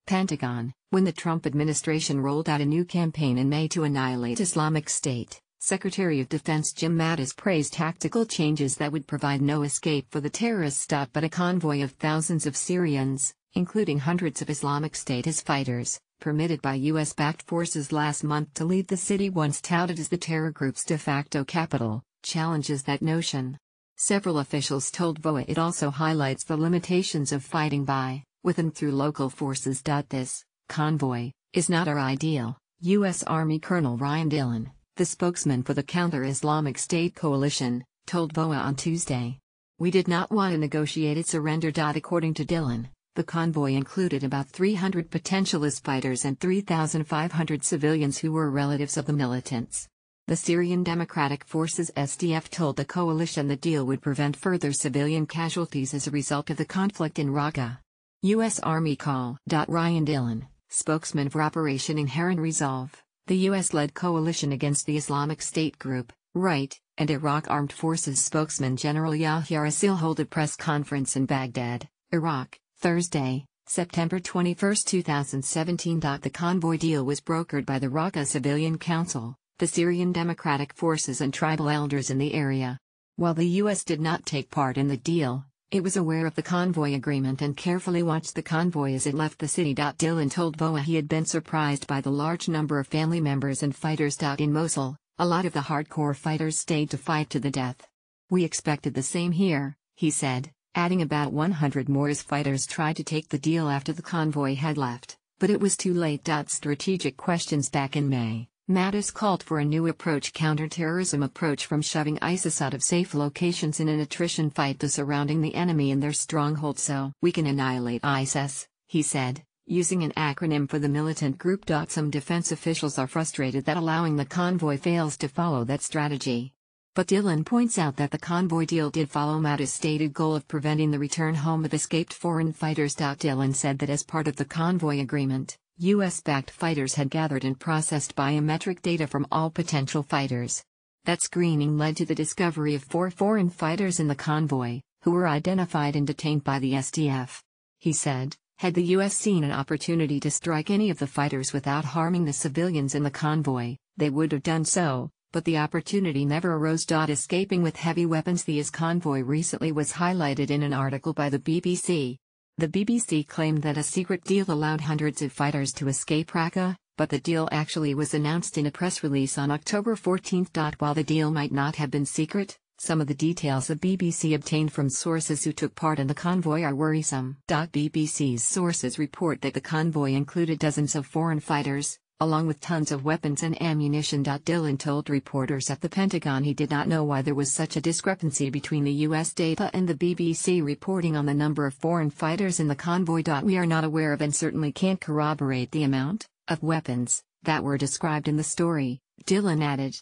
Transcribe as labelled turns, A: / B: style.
A: Pentagon. When the Trump administration rolled out a new campaign in May to annihilate Islamic State, Secretary of Defense Jim Mattis praised tactical changes that would provide no escape for the terrorists. But a convoy of thousands of Syrians, including hundreds of Islamic State's fighters, permitted by U.S.-backed forces last month to leave the city once touted as the terror group's de facto capital, challenges that notion. Several officials told VOA it also highlights the limitations of fighting by, with and through local forces. This convoy is not our ideal, U.S. Army Colonel Ryan Dillon, the spokesman for the counter-Islamic State coalition, told VOA on Tuesday. We did not want a negotiated surrender. According to Dillon, the convoy included about 300 potential IS fighters and 3,500 civilians who were relatives of the militants. The Syrian Democratic Forces SDF told the coalition the deal would prevent further civilian casualties as a result of the conflict in Raqqa. U.S. Army call. Ryan Dillon, spokesman for Operation Inherent Resolve, the U.S.-led coalition against the Islamic State group, right, and Iraq Armed Forces spokesman General Yahya Rasil held a press conference in Baghdad, Iraq, Thursday, September 21, 2017. The convoy deal was brokered by the Raqqa Civilian Council, the Syrian Democratic Forces and tribal elders in the area. While the U.S. did not take part in the deal, it was aware of the convoy agreement and carefully watched the convoy as it left the city. Dillon told VOA he had been surprised by the large number of family members and fighters. In Mosul, a lot of the hardcore fighters stayed to fight to the death. We expected the same here, he said, adding about 100 more IS fighters tried to take the deal after the convoy had left, but it was too late. Strategic questions. Back in May, Mattis called for a new counterterrorism approach from shoving ISIS out of safe locations in an attrition fight to surrounding the enemy in their stronghold so we can annihilate ISIS, he said, using an acronym for the militant group. Some defense officials are frustrated that allowing the convoy fails to follow that strategy. But Dillon points out that the convoy deal did follow Mattis' stated goal of preventing the return home of escaped foreign fighters. Dillon said that as part of the convoy agreement, U.S.-backed fighters had gathered and processed biometric data from all potential fighters. That screening led to the discovery of 4 foreign fighters in the convoy, who were identified and detained by the SDF. He said, had the U.S. seen an opportunity to strike any of the fighters without harming the civilians in the convoy, they would have done so, but the opportunity never arose. Escaping with heavy weapons. The IS convoy recently was highlighted in an article by the BBC. The BBC claimed that a secret deal allowed hundreds of fighters to escape Raqqa, but the deal actually was announced in a press release on October 14. While the deal might not have been secret, some of the details the BBC obtained from sources who took part in the convoy are worrisome. BBC's sources report that the convoy included dozens of foreign fighters, along with tons of weapons and ammunition. Dillon told reporters at the Pentagon he did not know why there was such a discrepancy between the U.S. data and the BBC reporting on the number of foreign fighters in the convoy. We are not aware of and certainly can't corroborate the amount of weapons that were described in the story, Dillon added.